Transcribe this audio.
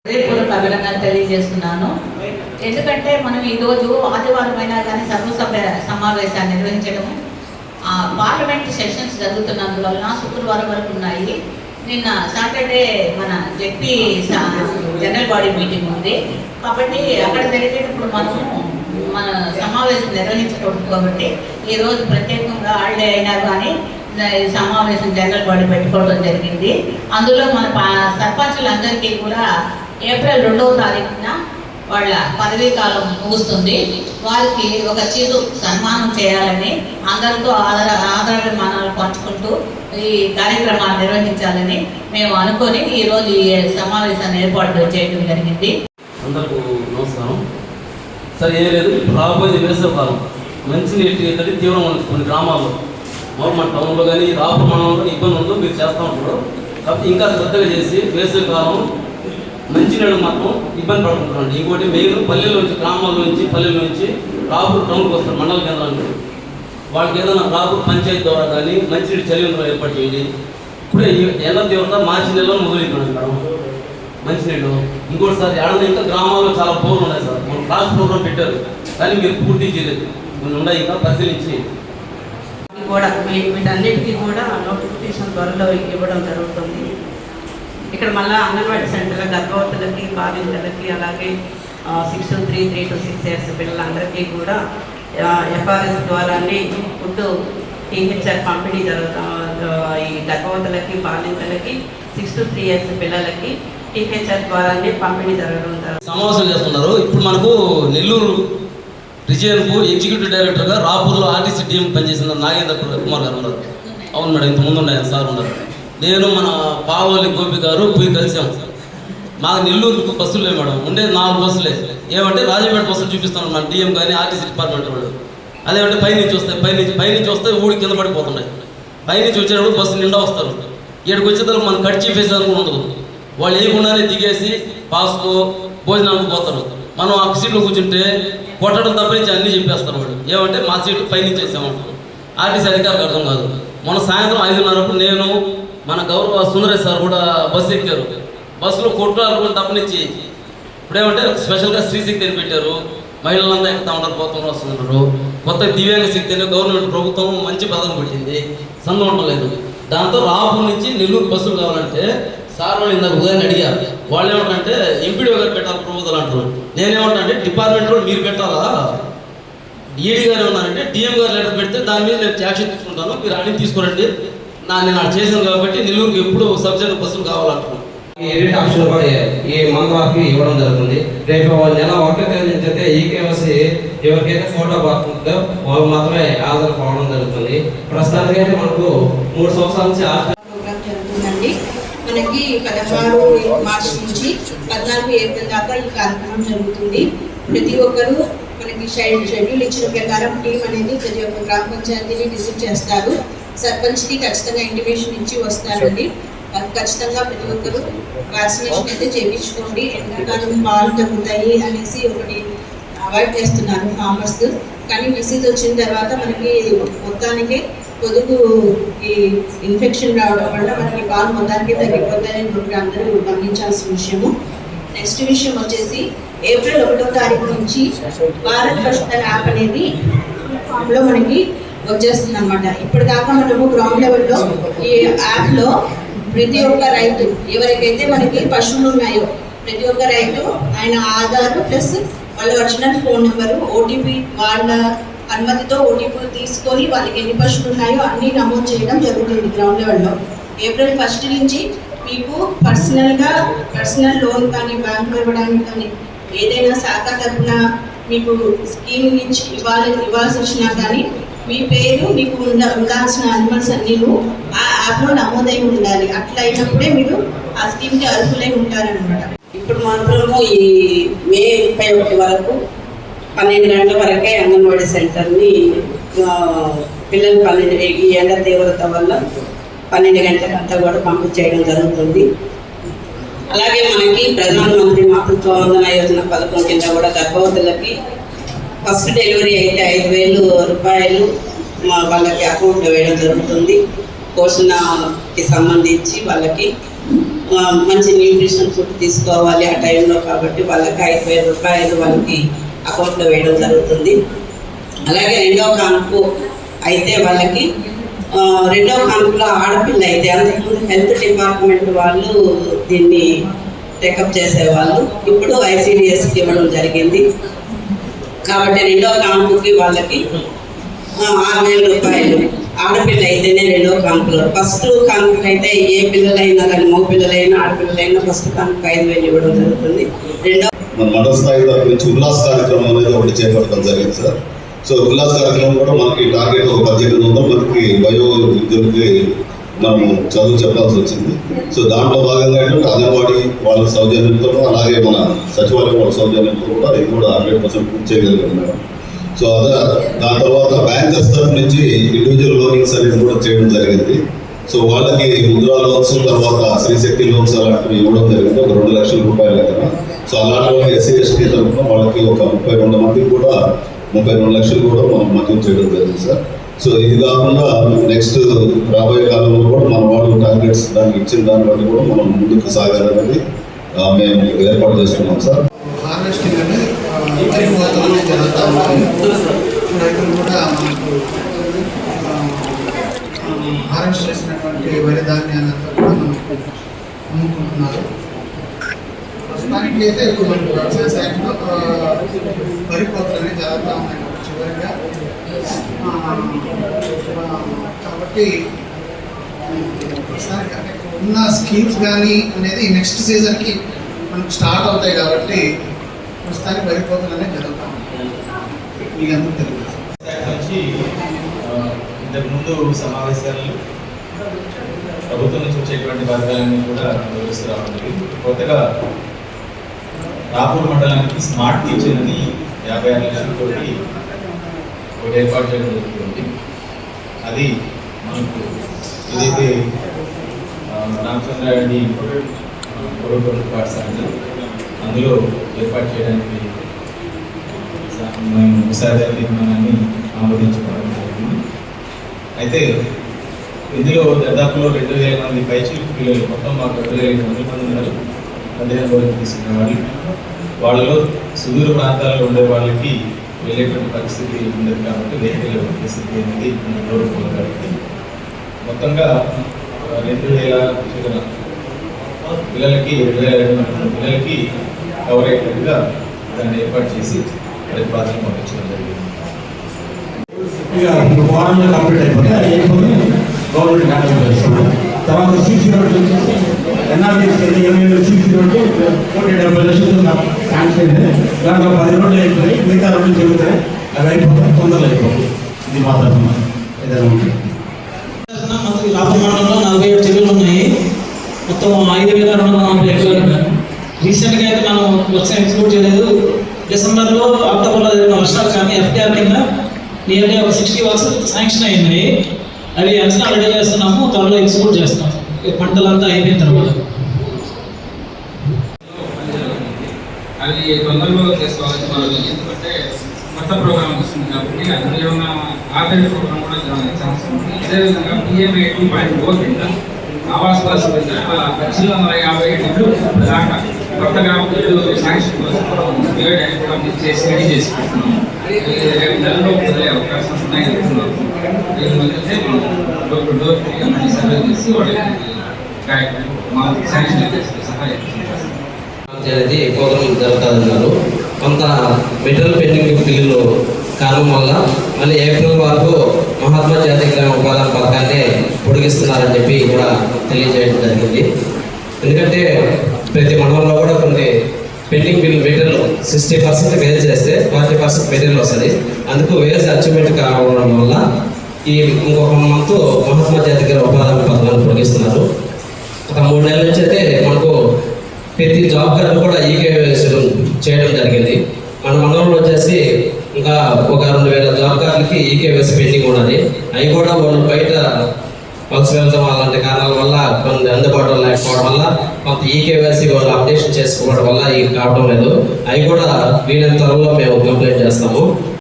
హృదయపూర్వక అభినందనలు తెలియజేస్తున్నాను. ఎందుకంటే మనం ఈరోజు ఆదివారం అయినా కానీ సర్వసభ సమావేశాన్ని నిర్వహించడం, పార్లమెంట్ సెషన్స్ జరుగుతున్నందువలన శుక్రవారం వరకు ఉన్నాయి. నిన్న సాటర్డే మన జెడ్పీ జనరల్ బాడీ మీటింగ్ ఉంది కాబట్టి అక్కడ జరిగేటప్పుడు మన సమావేశం నిర్వహించకూడదు కాబట్టి ఈరోజు ప్రత్యేకంగా హాలిడే అయినా కానీ సమావేశం జనరల్ బాడీ పెట్టుకోవడం జరిగింది. అందులో మన సర్పంచులందరికీ కూడా ఏప్రిల్ 2వ తారీఖున వాళ్ళ పదవీ కాలం ముగుస్తుంది. వారికి ఒక చిరు సన్మానం చేయాలని అందరితో ఆదరాభిమానాలు పంచుకుంటూ ఈ కార్యక్రమాలు నిర్వహించాలని మేము అనుకొని ఈరోజు ఈ సమావేశాన్ని ఏర్పాటు చేయడం జరిగింది. అందరికీ నమస్కారం. సరే ఏం లేదు, రాబోయే వేసవికాలం మంచినీటి ఇద్దరి తీవ్రంగా ఉంది కొన్ని గ్రామాల్లో. మన టౌన్లో కానీ రాబోయే మండలంలో ఇబ్బంది ఉందో మీరు చేస్తూ ఉంటారు కాబట్టి ఇంకా శ్రద్ధగా చేసి వేసవికాలం మంచినీళ్ళు మాత్రం ఇబ్బంది పడుతుంటారండి. ఇంకోటి మెయిన్ పల్లెల నుంచి, గ్రామాల నుంచి, పల్లెల నుంచి రాబూర్ టౌన్కి వస్తారు మండల కేంద్రానికి. వాళ్ళకి ఏదైనా రాబూర్ పంచాయతీ ద్వారా కానీ మంచినీటి చలివేంద్రం ఏర్పాటు చేయండి. ఇప్పుడే ఎండ తీవ్రత మార్చి నెలలో మొదలైపోయింది మేడం మంచినీళ్ళు. ఇంకోటి సార్ ఏడన్నా ఇంకా గ్రామాల్లో చాలా బోర్లు ఉన్నాయి సార్. మనం క్లాస్ ప్రోగ్రామ్ పెట్టారు కానీ మీరు పూర్తి చేయలేదు. కొన్ని ఉన్నాయి ఇంకా పరిశీలించి కూడా వీటన్నిటికీ కూడా నోటిఫికేషన్ త్వరలో ఇవ్వడం జరుగుతుంది. ఇక్కడ మళ్ళీ అంగన్వాడీ సెంటర్ గర్భవతులకి, బాలింతలకి, అలాగే 6 to 3, 3 to 6 years పిల్లలందరికీ కూడా ఎఫ్ఆర్ఎస్ ద్వారానే ఫుడ్ టీహెచ్ఆర్ పంపిణీ ఈ గర్భవతులకి, బాలింతలకి, 6 to 3 years పిల్లలకి టీహెచ్ఆర్ ద్వారానే పంపిణీ జరగడం సమావేశం చేస్తున్నారు. ఇప్పుడు మనకు నెల్లూరు రీజియన్కు ఎగ్జిక్యూటివ్ డైరెక్టర్గా రాపూర్లో ఆర్టీసీ టీం పనిచేసిన నాగేంద్ర కుమార్ గారు ఉన్నారు. అవును మేడం, ఇంతకుముందు ఉన్నాయి సార్ ఉన్నారు. నేను మన పావలి గోపి గారు పోయి కలిసాం. మాకు నెల్లూరుకు బస్సులు లేవు మేడం, ఉండేది 4 బస్సులే. ఏమంటే రాజపేట బస్సులు చూపిస్తున్నాం మన డిఎం కానీ ఆర్టీసీ డిపార్ట్మెంట్ వాళ్ళు. అదేమంటే పైనుంచి వస్తాయి, పైనుంచి వస్తే ఊడి కింద పడిపోతున్నాయి. పైనుంచి వచ్చేటప్పుడు బస్సు నిండా వస్తారు. ఇక్కడికి వచ్చేటప్పుడు మనం కట్ చేసేసి అనుకుని ఉండదు. వాళ్ళు వేయకుండానే దిగేసి పాస్కో భోజనానికి పోతారు. మనం ఆ సీట్లో కూర్చుంటే కొట్టడం తప్పనించి అన్నీ చెప్పేస్తారు వాళ్ళు. ఏమంటే మా సీటు పైనుంచి వేసామంటారు. ఆర్టీసీ అధికారులకు అర్థం కాదు. మొన్న సాయంత్రం 5:30 నేను మన గౌరవ సుందరేష్ సార్ కూడా బస్సు ఎక్కారు. బస్సులో కొట్టాలనుకుని తప్పనిచ్చి ఇప్పుడేమంటే స్పెషల్గా స్త్రీశక్తి అని పెట్టారు. మహిళలంతా ఎక్కుతా ఉంటారు, పోతున్నారు, వస్తున్నారు. కొత్త దివ్యాంగ శక్తి అని గవర్నమెంట్ ప్రభుత్వం మంచి పథకం పెట్టింది, సందు ఉండలేదు. దాంతో రాపూర్ నుంచి నెల్లూరు బస్సులు కావాలంటే సార్ వాళ్ళు ఇందాక ఉదయం అడిగారు. వాళ్ళు ఏమంటారంటే ఎంపీడీ గారు పెట్టాలి ప్రపోజల్ అంటారు. నేనేమంటా అంటే డిపార్ట్మెంట్లో మీరు పెట్టాలా, ఈడీ గారు ఉన్నారంటే డిఎం గారు లెటర్ పెడితే దాని మీద నేను యాక్షన్ తీసుకుంటాను, మీరు అడిగి తీసుకురండి. నేను అలా చేశాను కాబట్టి నెల్లూరుకి ఎప్పుడు సబ్జెక్ట్ బస్సులు కావాలంటున్నాను. ఈ ఎడిట్ ఆప్షన్ కూడా ఈ మంత్ వరకు ఇవ్వడం జరుగుతుంది. రేపు నెల 1వ తేదీ నుంచి అయితే ఈకేవైసీ ఎవరికైతే ఫోటో బాగుంటుందో వాళ్ళు మాత్రమే హాజరు కావడం జరుగుతుంది. ప్రస్తుతానికి అయితే మనకు 3 సంవత్సరాల నుంచి ప్రోగ్రామ్ జరుగుతుందండి. మనకి 16 మార్చి నుంచి 14 ఏప్రిల్ దాకా ఈ కార్యక్రమం జరుగుతుంది. ప్రతి ఒక్కరూ మనకి షెడ్యూల్ ఇచ్చిన ప్రకారం టీం అనేది ప్రతి ఒక్క గ్రామ పంచాయతీని విజిట్ చేస్తారు. సర్పంచ్కి ఖచ్చితంగా ఇంటిమేషన్ ఇచ్చి వస్తారండి. ఖచ్చితంగా ప్రతి ఒక్కరు వ్యాక్సినేషన్ అయితే చేయించుకోండి. ఎండాకాలం పాలు తగ్గుతాయి అనేసి ఒకటి అవాయిడ్ చేస్తున్నారు ఫార్మర్స్. కానీ మెసేజ్ వచ్చిన తర్వాత మనకి మొత్తానికి పొదుగు ఈ ఇన్ఫెక్షన్ రావడం వల్ల మనకి పాలు మొత్తానికి తగ్గిపోతాయని ఒకటి అందరూ గమనించాల్సిన విషయము. నెక్స్ట్ విషయం వచ్చేసి ఏప్రిల్ 1వ తారీఖు నుంచి భారత్ ఫస్ట్ యాప్ అనేది ఫామ్లో మనకి వచ్చేస్తుంది అనమాట. ఇప్పటిదాకా మనము గ్రౌండ్ లెవెల్లో ఈ యాప్లో ప్రతి ఒక్క రైతు ఎవరికైతే మనకి పశువులు ఉన్నాయో ప్రతి ఒక్క రైతు ఆయన ఆధార్ ప్లస్ వాళ్ళ ఒరిజినల్ ఫోన్ నెంబరు, ఓటీపీ, వాళ్ళ అనుమతితో ఓటీపీ తీసుకొని వాళ్ళకి ఎన్ని పశువులు ఉన్నాయో అన్నీ నమోదు చేయడం జరుగుతుంది గ్రౌండ్ లెవెల్లో. ఏప్రిల్ 1 నుంచి మీకు పర్సనల్ లోన్ కానీ బ్యాంకు ఇవ్వడానికి కానీ ఏదైనా శాఖ తరఫున మీకు స్కీమ్ నుంచి ఇవ్వాల్సి వచ్చినా కానీ మీ పేరు మీకు ఉండాల్సిన అనిమల్స్ అన్నీ ఆ యాప్లో నమోదై ఉండాలి. అట్లా అయినప్పుడే మీరు ఆ స్కీమ్కి అర్హులై ఉంటారనమాట. ఇప్పుడు మాత్రము ఈ మే 31 వరకు 12 గంటల వరకే అంగన్వాడీ సెంటర్ని పిల్లలు ఈ ఎండ తీవ్రత వల్ల 12 గంటలకంతా కూడా పంపించేయడం జరుగుతుంది. అలాగే మనకి ప్రధానమంత్రి మాతృత్వ వందన యోజన పథకం కింద కూడా గర్భవతులకి ఫస్ట్ డెలివరీ అయితే 5,000 రూపాయలు వాళ్ళకి అకౌంట్లో వేయడం జరుగుతుంది. పోషణకి సంబంధించి వాళ్ళకి మంచి న్యూట్రిషన్ ఫుడ్ తీసుకోవాలి ఆ టైంలో. కాబట్టి వాళ్ళకి 5,000 రూపాయలు వాళ్ళకి అకౌంట్లో వేయడం జరుగుతుంది. అలాగే రెండవ కాన్పు అయితే వాళ్ళకి రెండవ కాన్పులో ఆడపిల్ల అయితే అంతకుముందు హెల్త్ డిపార్ట్మెంట్ వాళ్ళు దీన్ని టేకప్ చేసేవాళ్ళు, ఇప్పుడు ICDSకి ఇవ్వడం జరిగింది. కాబట్టి రెండవ కాన్పుకి వాళ్ళకి 6,000 రూపాయలు ఆడపిల్ల అయితేనే రెండవ కాన్పులో. ఫస్ట్ కాన్పుకి అయితే ఏ పిల్లలైనా కానీ మగ పిల్లలైనా ఆడపిల్లలైనా ఫస్ట్ కాన్పుకి 5,000 ఇవ్వడం జరుగుతుంది. మన మండల స్థాయి తరఫు నుంచి ఉల్లాస కార్యక్రమం అనేది ఒకటి చేపట్టడం జరిగింది సార్. సో ఉల్లాస కార్యక్రమం కూడా మనకి టార్గెట్ ఒక 1800 మందికి వయో విద్యులకి మనము చదువు చెప్పాల్సి వచ్చింది. సో దాంట్లో భాగంగా ఏంటంటే అంగన్వాడీ వాళ్ళ సౌజన్యంతో అలాగే మన సచివాలయం వాళ్ళ సౌజన్యంతో కూడా ఇది కూడా 100% పూర్తి చేయగలిగాం మేడం. సో అదే దాని తర్వాత బ్యాంకర్స్ తరఫు నుంచి ఇండివిజువల్ లోనింగ్స్ అనేది కూడా చేయడం జరిగింది. సో వాళ్ళకి ముద్రా లోన్స్ తర్వాత శ్రీశక్తి లోన్స్ అలాంటివి ఇవ్వడం జరిగింది ఒక 2 లక్షల రూపాయల దగ్గర. సో అలాంటి SC ST తరఫున వాళ్ళకి ఒక 32 మందికి కూడా 32 లక్షలు కూడా మనం మంజూరు చేయడం జరిగింది సార్. సో ఇది కాకుండా నెక్స్ట్ రాబోయే కాలంలో కూడా మన వాళ్ళు టార్గెట్స్ దానికి ఇచ్చిన దాన్ని బట్టి కూడా మనం ముందుకు సాగాలనేది మేము ఏర్పాటు చేస్తున్నాం సార్. హార్వెస్టింగ్ అనేది పరిపోతలోనే జరుగుతూ ఉంటుంది. రైతులు కూడా మనకు హార్వెస్ట్ చేసినటువంటి వరి ధాన్యాలంతా కూడా మనకు అమ్ముకుంటున్నారు. ప్రస్తుతానికి అయితే ఇప్పుడు మనకు వ్యవసాయ శాఖలో పరిపోతలు అనేది జరుగుతూ ఉన్నాయి చివరిగా. కాబట్టి ప్రస్తుతానికి అంటే ఉన్న స్కీమ్స్ కానీ అనేది నెక్స్ట్ సీజన్కి మనకు స్టార్ట్ అవుతాయి. కాబట్టి ప్రస్తుతానికి పరిపోతలు అనేది జరుగుతూ ఉంటాయి. మీకు అందరూ తెలియదు నుంచి ఇంతకుముందు సమావేశాలు ప్రభుత్వం నుంచి వచ్చేటువంటి వర్గాలన్నీ కూడా వివరిస్తూ రావడం. కొత్తగా రాపూర్ మండలానికి స్మార్ట్ కిచెన్ అని 56 లక్షలతో ఒకటి ఏర్పాటు చేయడం జరుగుతుంది. అది మనకు ఏదైతే రామచంద్రారెడ్డి ప్రభుత్వ పాఠశాల అందులో ఏర్పాటు చేయడానికి మేము ఒకసారి తీర్మానాన్ని ఆమోదించుకోవడం జరిగింది. అయితే ఇందులో దాదాపులో 2,000 మంది పైచిలుకు పిల్లలు, మొత్తం మాకు 2,800 మంది ఉన్నారు. 15 రోజులు తీసుకునే వాళ్ళలో సుదూర ప్రాంతాల్లో ఉండే వాళ్ళకి వెళ్ళేటువంటి పరిస్థితి ఉండదు. కాబట్టి వెహికల్ పరిస్థితి అనేది కోరుకోవాలి. కాబట్టి మొత్తంగా 2,000 పిల్లలకి 2,500 పిల్లలకి కవర్ అయ్యేట్టుగా దాన్ని ఏర్పాటు చేసి ప్రతిపాదన పంపించడం జరిగింది. ఫారెన్లో కంప్లీట్ అయిపోతే గవర్నమెంట్ హ్యాండ్ చేస్తాం. తర్వాత CC రోడ్లు వచ్చేసి NRDS 20 CC రోడ్లు 170 లక్షలు శాంక్షన్ అయింది. దాంట్లో 10 రోడ్లు అయిపోయి మిగతా రోడ్లు జరుగుతాయి. అవి అయిపోతాయి, తొందరలో అయిపోతాయి. ఇది మాత్రం ఏదైనా ఉంటుంది. మనకి రాపూర్ మండలంలో 47 చెరువులు ఉన్నాయి. మొత్తం 5,240 ఎకరాలు. రీసెంట్గా అయితే మనం వర్షం ఎక్స్పోర్ట్ చేయలేదు. డిసెంబర్లో అక్టోబర్లో జరిగిన వర్షాలు కానీ FDR కింద నియర్లీ ఒక 60 వర్క్స్ శాంక్షన్ అయినాయి. అవి అంచనా రెడీ చేస్తున్నాము, త్వరలో ఎక్స్పోర్ట్ చేస్తాం పంటలంతా అయిపోయిన తర్వాత. అది తొందరలో చేసుకోవాలి మనం, ఎందుకంటే కొత్త ప్రోగ్రామ్ వస్తుంది కాబట్టి అందులో ఉన్న ఆల్టర్నేటివ్ ప్రోగ్రామ్ కూడా ఛాన్స్ ఉంది. అదేవిధంగా PMA 2.0 కింద ఆవాస్ కోసం 1,50,000 ఇళ్ళు దాకా కొత్తగా ఇళ్ళు శాంక్షన్ కోసం చేసి రెడీ చేసుకుంటున్నాం. రేపు నెలలో మొదలయ్యే అవకాశం ఉన్నాయి. దీని వల్లే డోర్ టు డోర్ మళ్ళీ సర్వే చేసి వాళ్ళకి మా శాంక్షన్ సహాయం అనేది ప్రోగ్రాం జరుగుతుందన్నారు. కొంత మెటీరియల్ పెండింగ్ బిల్లులు కారణం వల్ల మళ్ళీ ఏప్రిల్ వరకు మహాత్మా జాతీయ గ్రామ ఉపాధి పథకాన్ని పొడిగిస్తున్నారని చెప్పి కూడా తెలియజేయడం జరిగింది. ఎందుకంటే ప్రతి మండలంలో కూడా కొన్ని పెండింగ్ బిల్ మెటీరియల్ 60% వేజ్ చేస్తే 40% మెటీరియల్ వస్తుంది. అందుకు వేజ్ అచీవ్మెంట్ కావడం వల్ల ఈ ఇంకొక మంత్ మహాత్మా జాతీయ గ్రామ ఉపాధి పథకాన్ని పొడిగిస్తున్నారు. ఒక 3 నెలల నుంచి అయితే మనకు ప్రతి జాబ్ కార్డు కూడా EKYC చేయడం జరిగింది. మన మండలంలో వచ్చేసి ఇంకా ఒక 2,000 జాబ్ కార్డులకి EKYC పెండింగ్ ఉన్నది. అవి కూడా వాళ్ళు బయట వలస వెళ్తాం అలాంటి కారణాల వల్ల కొన్ని అందుబాటులో లేకపోవడం వల్ల కొంత EKYC వాళ్ళు అప్డేషన్ చేసుకోవడం వల్ల ఇవి కావడం లేదు. అవి కూడా వీలైన త్వరలో మేము కంప్లీట్ చేస్తాము.